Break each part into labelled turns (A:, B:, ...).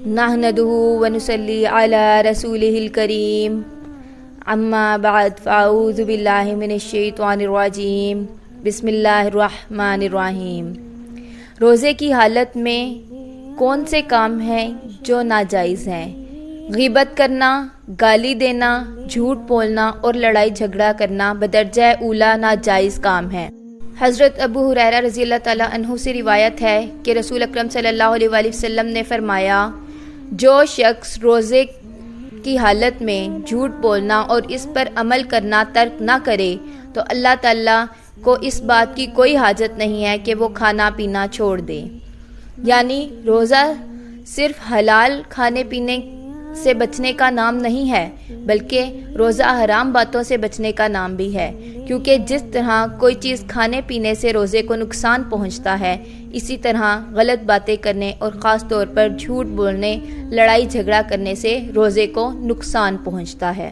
A: نحمدہ ونصلی علی رسولہ الکریم اما بعد فاعوذ باللہ من الشیطان الرجیم بسم اللہ الرحمن الرحیم۔ روزے کی حالت میں کون سے کام ہیں جو ناجائز ہیں؟ غیبت کرنا، گالی دینا، جھوٹ بولنا اور لڑائی جھگڑا کرنا بدرجہ اولا ناجائز کام ہیں۔ حضرت ابو ہریرہ رضی اللہ تعالیٰ عنہ سے روایت ہے کہ رسول اکرم صلی اللہ علیہ وآلہ وسلم نے فرمایا، جو شخص روزے کی حالت میں جھوٹ بولنا اور اس پر عمل کرنا ترک نہ کرے تو اللہ تعالیٰ کو اس بات کی کوئی حاجت نہیں ہے کہ وہ کھانا پینا چھوڑ دے۔ یعنی روزہ صرف حلال کھانے پینے سے بچنے کا نام نہیں ہے، بلکہ روزہ حرام باتوں سے بچنے کا نام بھی ہے، کیونکہ جس طرح کوئی چیز کھانے پینے سے روزے کو نقصان پہنچتا ہے، اسی طرح غلط باتیں کرنے اور خاص طور پر جھوٹ بولنے، لڑائی جھگڑا کرنے سے روزے کو نقصان پہنچتا ہے۔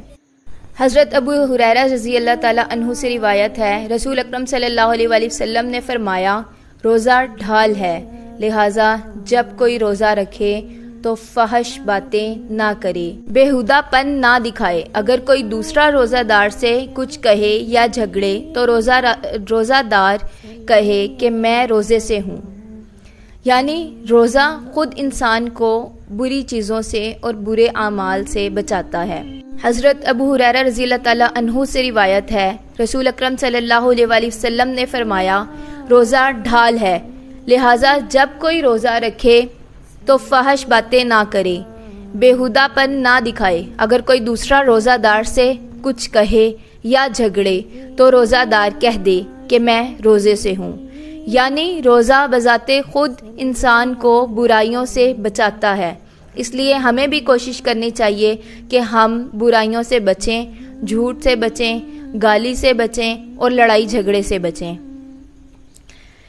A: حضرت ابو ہریرہ رضی اللہ تعالیٰ عنہ سے روایت ہے، رسول اکرم صلی اللہ علیہ وآلہ وسلم نے فرمایا، روزہ ڈھال ہے، لہٰذا جب کوئی روزہ رکھے تو فحش باتیں نہ کرے، بےہودہ پن نہ دکھائے۔ اگر کوئی دوسرا روزہ دار سے کچھ کہے یا جھگڑے تو روزہ دار کہے کہ میں روزے سے ہوں۔ یعنی روزہ خود انسان کو بری چیزوں سے اور برے اعمال سے بچاتا ہے۔ حضرت ابو ہریرہ رضی اللہ تعالیٰ عنہ سے روایت ہے، رسول اکرم صلی اللہ علیہ وآلہ وسلم نے فرمایا، روزہ ڈھال ہے، لہٰذا جب کوئی روزہ رکھے تو فحش باتیں نہ کرے، بےہودہ پن نہ دکھائے۔ اگر کوئی دوسرا روزہ دار سے کچھ کہے یا جھگڑے تو روزہ دار کہہ دے کہ میں روزے سے ہوں۔ یعنی روزہ بذات خود انسان کو برائیوں سے بچاتا ہے، اس لیے ہمیں بھی کوشش کرنی چاہیے کہ ہم برائیوں سے بچیں، جھوٹ سے بچیں، گالی سے بچیں اور لڑائی جھگڑے سے بچیں۔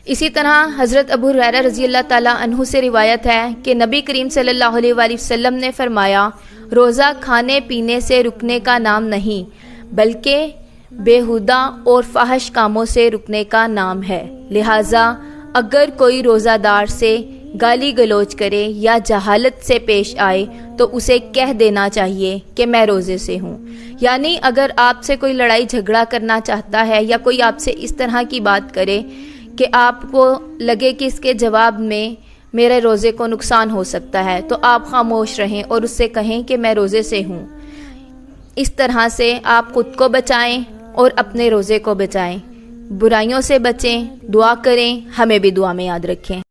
A: اسی طرح حضرت ابو ہریرہ رضی اللہ تعالیٰ عنہ سے روایت ہے کہ نبی کریم صلی اللہ علیہ وآلہ وسلم نے فرمایا، روزہ کھانے پینے سے رکنے کا نام نہیں، بلکہ بےہودہ اور فحش کاموں سے رکنے کا نام ہے۔ لہٰذا اگر کوئی روزہ دار سے گالی گلوچ کرے یا جہالت سے پیش آئے تو اسے کہہ دینا چاہیے کہ میں روزے سے ہوں۔ یعنی اگر آپ سے کوئی لڑائی جھگڑا کرنا چاہتا ہے یا کوئی آپ سے اس طرح کی بات کرے کہ آپ کو لگے کہ اس کے جواب میں میرے روزے کو نقصان ہو سکتا ہے، تو آپ خاموش رہیں اور اس سے کہیں کہ میں روزے سے ہوں۔ اس طرح سے آپ خود کو بچائیں اور اپنے روزے کو بچائیں، برائیوں سے بچیں، دعا کریں، ہمیں بھی دعا میں یاد رکھیں۔